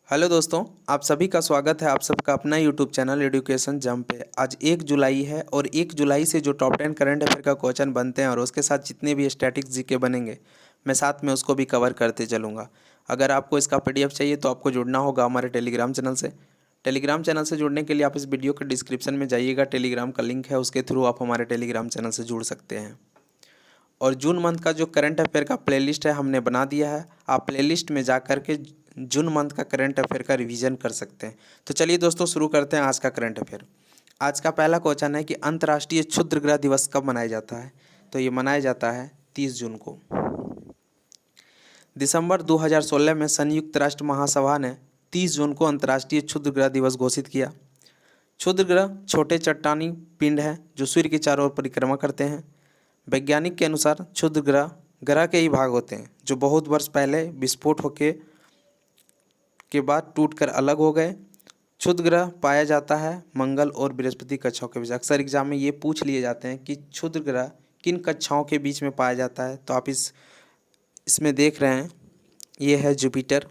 Hello दोस्तों, आप सभी का स्वागत है। आप सबका अपना यूट्यूब चैनल एजुकेशन जंप पे। आज 1 जुलाई है और 1 जुलाई से जो टॉप 10 करंट अफेयर का क्वेश्चन बनते हैं और उसके साथ जितने भी स्टैटिक्स जीके बनेंगे, मैं साथ में उसको भी कवर करते चलूँगा। अगर आपको इसका पीडीएफ चाहिए तो आपको जुड़ना होगा हमारे टेलीग्राम चैनल से। टेलीग्राम चैनल से जुड़ने के लिए आप इस वीडियो के डिस्क्रिप्शन में जाइएगा, टेलीग्राम का लिंक है, उसके थ्रू आप हमारे टेलीग्राम चैनल से जुड़ सकते हैं। और जून मंथ का जो करंट अफेयर का प्लेलिस्ट है हमने बना दिया है, आप प्लेलिस्ट में जा कर के जून मंथ का करंट अफेयर का रिवीजन कर सकते हैं। तो चलिए दोस्तों, शुरू करते हैं आज का करंट अफेयर। आज का पहला क्वेश्चन है कि अंतर्राष्ट्रीय क्षुद्र ग्रह दिवस कब मनाया जाता है। तो ये मनाया जाता है 30 जून को। दिसंबर 2016 में संयुक्त राष्ट्र महासभा ने 30 जून को अंतर्राष्ट्रीय क्षुद्र ग्रह दिवस घोषित किया। क्षुद्र ग्रह छोटे चट्टानी पिंड हैं जो सूर्य के चारों ओर परिक्रमा करते हैं। वैज्ञानिक के अनुसार क्षुद्र ग्रह ग्रह के ही भाग होते हैं जो बहुत वर्ष पहले विस्फोट होके के बाद टूटकर अलग हो गए। क्षुद्र ग्रह पाया जाता है मंगल और बृहस्पति कक्षाओं के बीच। अक्सर एग्जाम में ये पूछ लिए जाते हैं कि क्षुद्र ग्रह किन कक्षाओं के बीच में पाया जाता है। तो आप इसमें देख रहे हैं, ये है जुपिटर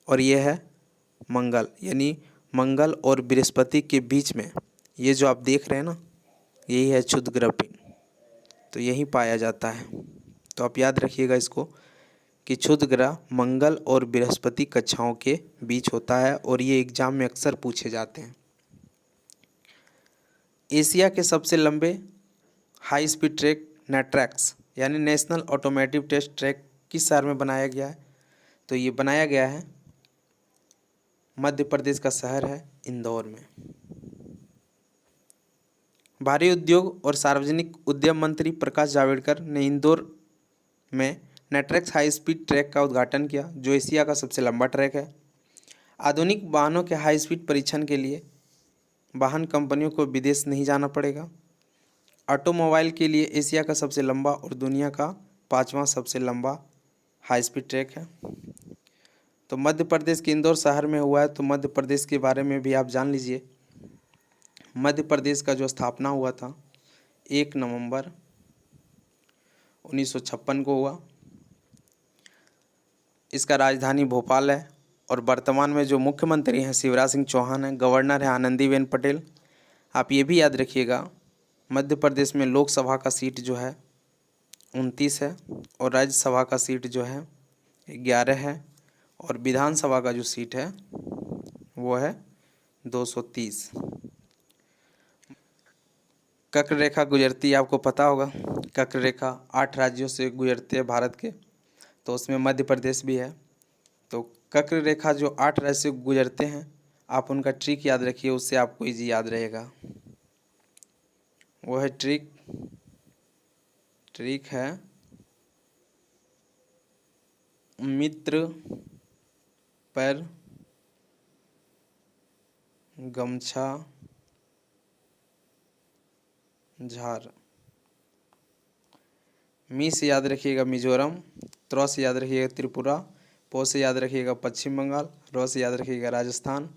और ये है मंगल, यानी मंगल और बृहस्पति के बीच में ये जो आप देख रहे हैं ना, यही है क्षुद्र ग्रह पिंड। तो यही पाया जाता है। तो आप याद रखिएगा इसको कि क्षुद्र ग्रह मंगल और बृहस्पति कक्षाओं के बीच होता है और ये एग्जाम में अक्सर पूछे जाते हैं। एशिया के सबसे लंबे हाई स्पीड ट्रैक नेट्रैक्स यानी नेशनल ऑटोमेटिव टेस्ट ट्रैक किस शहर में बनाया गया है। तो ये बनाया गया है मध्य प्रदेश का शहर है इंदौर में। भारी उद्योग और सार्वजनिक उद्यम मंत्री प्रकाश जावड़ेकर ने इंदौर में नेट्रैक्स हाई स्पीड ट्रैक का उद्घाटन किया जो एशिया का सबसे लंबा ट्रैक है। आधुनिक वाहनों के हाई स्पीड परीक्षण के लिए वाहन कंपनियों को विदेश नहीं जाना पड़ेगा। ऑटोमोबाइल के लिए एशिया का सबसे लंबा और दुनिया का 5वां सबसे लंबा हाई स्पीड ट्रैक है। तो मध्य प्रदेश के इंदौर शहर में हुआ है। तो मध्य प्रदेश के बारे में भी आप जान लीजिए। मध्य प्रदेश का जो स्थापना हुआ था 1 नवंबर 1956 को हुआ। इसका राजधानी भोपाल है और वर्तमान में जो मुख्यमंत्री हैं शिवराज सिंह चौहान हैं, गवर्नर है आनंदीबेन पटेल। आप ये भी याद रखिएगा, मध्य प्रदेश में लोकसभा का सीट जो है 29 है और राज्यसभा का सीट जो है 11 है और विधानसभा का जो सीट है वो है 230। कर्क रेखा गुजरती है, आपको पता होगा। कर्क रेखा 8 राज्यों से गुजरती है भारत के, तो उसमें मध्य प्रदेश भी है। तो कर्क रेखा जो 8 राज्य से गुजरते हैं, आप उनका ट्रिक याद रखिए, उससे आपको इजी याद रहेगा। वो है ट्रिक है मित्र पर गमछा झार। मी से याद रखिएगा मिजोरम, त्रो से याद रखिएगा त्रिपुरा, पो से याद रखिएगा पश्चिम बंगाल, रो से याद रखिएगा राजस्थान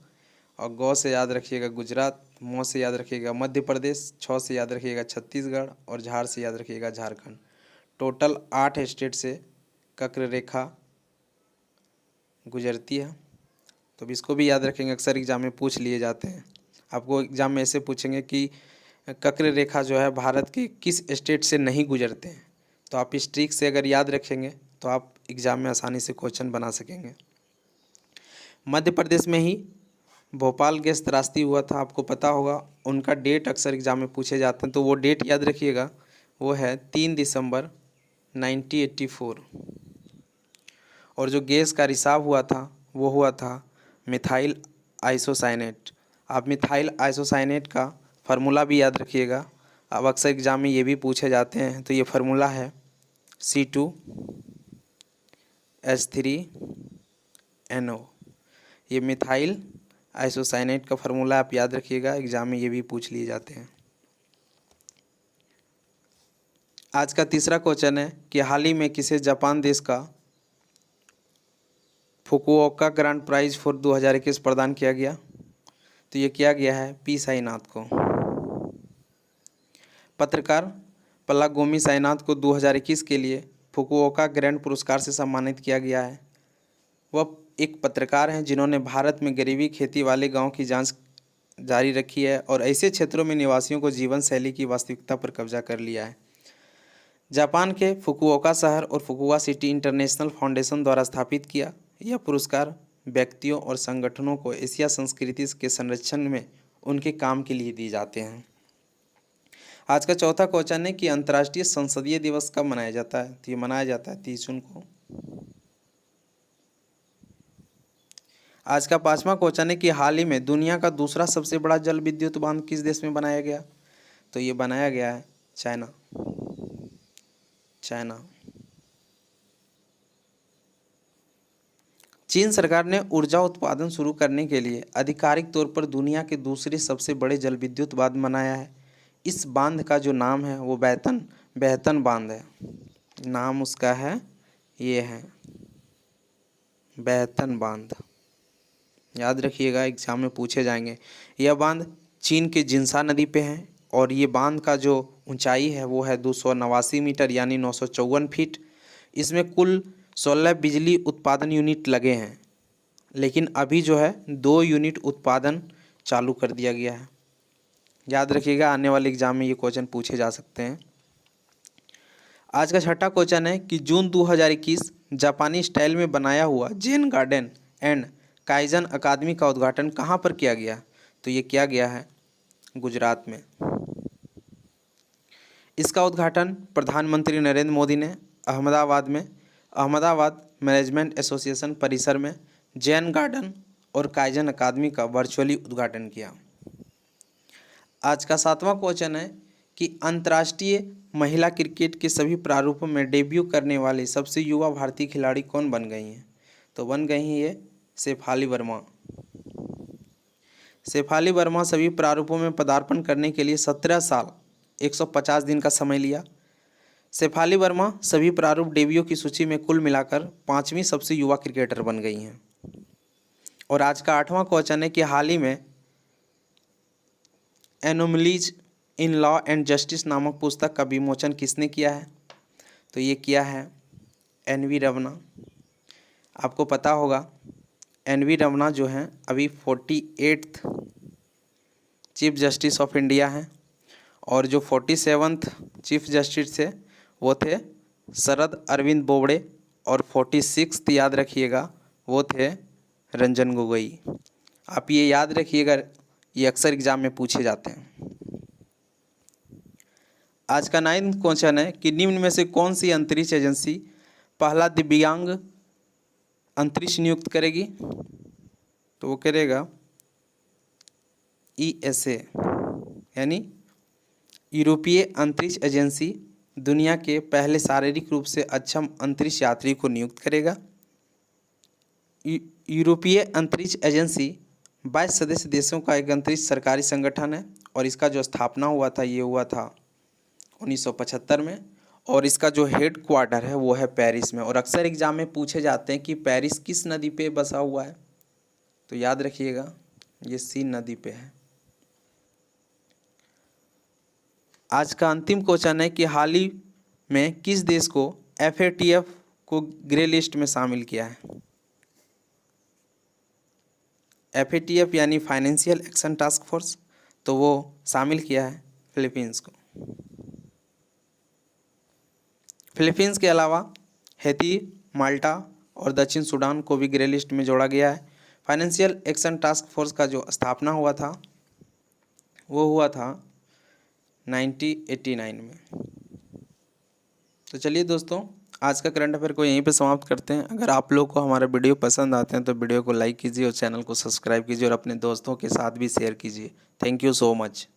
और गौ से याद रखिएगा गुजरात, मो से याद रखिएगा मध्य प्रदेश, छ से याद रखिएगा छत्तीसगढ़ और झार से याद रखिएगा झारखंड। टोटल 8 स्टेट से कर्क रेखा गुजरती है। तो अब इसको भी याद रखेंगे, अक्सर एग्जाम में पूछ लिए जाते हैं। आपको एग्जाम में ऐसे पूछेंगे कि कर्क रेखा जो है भारत के किस स्टेट से नहीं गुजरते हैं। तो आप इस ट्रिक से अगर याद रखेंगे तो आप एग्ज़ाम में आसानी से क्वेश्चन बना सकेंगे। मध्य प्रदेश में ही भोपाल गैस त्रासदी हुआ था, आपको पता होगा। उनका डेट अक्सर एग्जाम में पूछे जाते हैं, तो वो डेट याद रखिएगा, वो है 3 दिसंबर 1984। और जो गैस का रिसाव हुआ था वो हुआ था मिथाइल आइसोसाइनेट। आप मिथाइल आइसोसाइनेट का फार्मूला भी याद रखिएगा, अब अक्सर एग्जाम में ये भी पूछे जाते हैं। तो ये फार्मूला है C2H3NO। ये मिथाइल आइसोसाइनेट का फार्मूला आप याद रखिएगा, एग्जाम में ये भी पूछ लिए जाते हैं। आज का तीसरा क्वेश्चन है कि हाल ही में किसे जापान देश का फुकुओका ग्रांड प्राइज फॉर 2021 प्रदान किया गया। तो ये किया गया है पी साईनाथ को। पत्रकार पलागोमी साईनाथ को 2021 के लिए फुकुओका ग्रैंड पुरस्कार से सम्मानित किया गया है। वह एक पत्रकार हैं जिन्होंने भारत में गरीबी खेती वाले गांव की जांच जारी रखी है और ऐसे क्षेत्रों में निवासियों को जीवन शैली की वास्तविकता पर कब्जा कर लिया है। जापान के फुकुओका शहर और फुकुओका सिटी इंटरनेशनल फाउंडेशन द्वारा स्थापित किया। यह पुरस्कार व्यक्तियों और संगठनों को एशिया संस्कृति के संरक्षण में उनके काम के लिए दिए जाते हैं। आज का चौथा क्वेश्चन है कि अंतर्राष्ट्रीय संसदीय दिवस कब मनाया जाता है? तो ये मनाया जाता है 30 जून को। आज का पांचवा क्वेश्चन है कि हाल ही में दुनिया का दूसरा सबसे बड़ा जल विद्युत बांध किस देश में बनाया गया? तो ये बनाया गया है चाइना। चीन सरकार ने ऊर्जा उत्पादन शुरू करने के लिए आधिकारिक तौर पर दुनिया के दूसरे सबसे बड़े जल विद्युत बांध बनाया है। इस बांध का जो नाम है वो बेहतन बांध है। नाम उसका है, ये है बेहतन बांध। याद रखिएगा, एग्जाम में पूछे जाएंगे। यह बांध चीन के जिन्सा नदी पे है और ये बांध का जो ऊंचाई है वो है 289 मीटर यानी 954 फीट। इसमें कुल 16 बिजली उत्पादन यूनिट लगे हैं, लेकिन अभी जो है 2 यूनिट उत्पादन चालू कर दिया गया है। याद रखिएगा, आने वाले एग्जाम में ये क्वेश्चन पूछे जा सकते हैं। आज का छठा क्वेश्चन है कि जून 2021 जापानी स्टाइल में बनाया हुआ जेन गार्डन एंड काइजन अकादमी का उद्घाटन कहाँ पर किया गया? तो ये किया गया है गुजरात में। इसका उद्घाटन प्रधानमंत्री नरेंद्र मोदी ने अहमदाबाद मैनेजमेंट एसोसिएशन परिसर में जैन गार्डन और काइजन अकादमी का वर्चुअली उद्घाटन किया। आज का सातवां क्वेश्चन है कि अंतर्राष्ट्रीय महिला क्रिकेट के सभी प्रारूपों में डेब्यू करने वाली सबसे युवा भारतीय खिलाड़ी कौन बन गई हैं? तो बन गई हैं ये शेफाली वर्मा। शेफाली वर्मा सभी प्रारूपों में पदार्पण करने के लिए 17 साल 150 दिन का समय लिया। शेफाली वर्मा सभी प्रारूप डेब्यू की सूची में कुल मिलाकर 5वीं सबसे युवा क्रिकेटर बन गई हैं। और आज का 8वां क्वेश्चन है कि हाल ही में anomalies in law and justice नामक पुस्तक का विमोचन किसने किया है? तो ये किया है NV रमना। आपको पता होगा NV रमना जो हैं अभी 48th chief justice of India हैं और जो 47th चीफ जस्टिस थे वो थे शरद अरविंद बोबड़े और 46th याद रखिएगा वो थे रंजन गोगोई। आप ये याद रखिएगा, ये अक्सर एग्जाम में पूछे जाते हैं। आज का 9वां क्वेश्चन है कि निम्न में से कौन सी अंतरिक्ष एजेंसी पहला दिव्यांग अंतरिक्ष नियुक्त करेगी? तो वो करेगा ESA यानी यूरोपीय अंतरिक्ष एजेंसी दुनिया के पहले शारीरिक रूप से अक्षम अंतरिक्ष यात्री को नियुक्त करेगा। यूरोपीय अंतरिक्ष एजेंसी 22 सदस्य देशों का एक अंतरिक्ष सरकारी संगठन है और इसका जो स्थापना हुआ था ये हुआ था 1975 में और इसका जो हेड क्वार्टर है वो है पेरिस में। और अक्सर एग्जाम में पूछे जाते हैं कि पेरिस किस नदी पे बसा हुआ है? तो याद रखिएगा ये सीन नदी पे है। आज का अंतिम क्वेश्चन है कि हाल ही में किस देश को FATF को ग्रे लिस्ट में शामिल किया है? FATF यानी फाइनेंशियल एक्शन टास्क फोर्स, तो वो शामिल किया है फिलीपींस को। फिलीपींस के अलावा हैती, माल्टा और दक्षिण सूडान को भी ग्रे लिस्ट में जोड़ा गया है। फाइनेंशियल एक्शन टास्क फोर्स का जो स्थापना हुआ था वो हुआ था 1989 में। तो चलिए दोस्तों, आज का करंट अफेयर को यहीं पे समाप्त करते हैं। अगर आप लोग को हमारा वीडियो पसंद आते हैं तो वीडियो को लाइक कीजिए और चैनल को सब्सक्राइब कीजिए और अपने दोस्तों के साथ भी शेयर कीजिए। Thank you so much.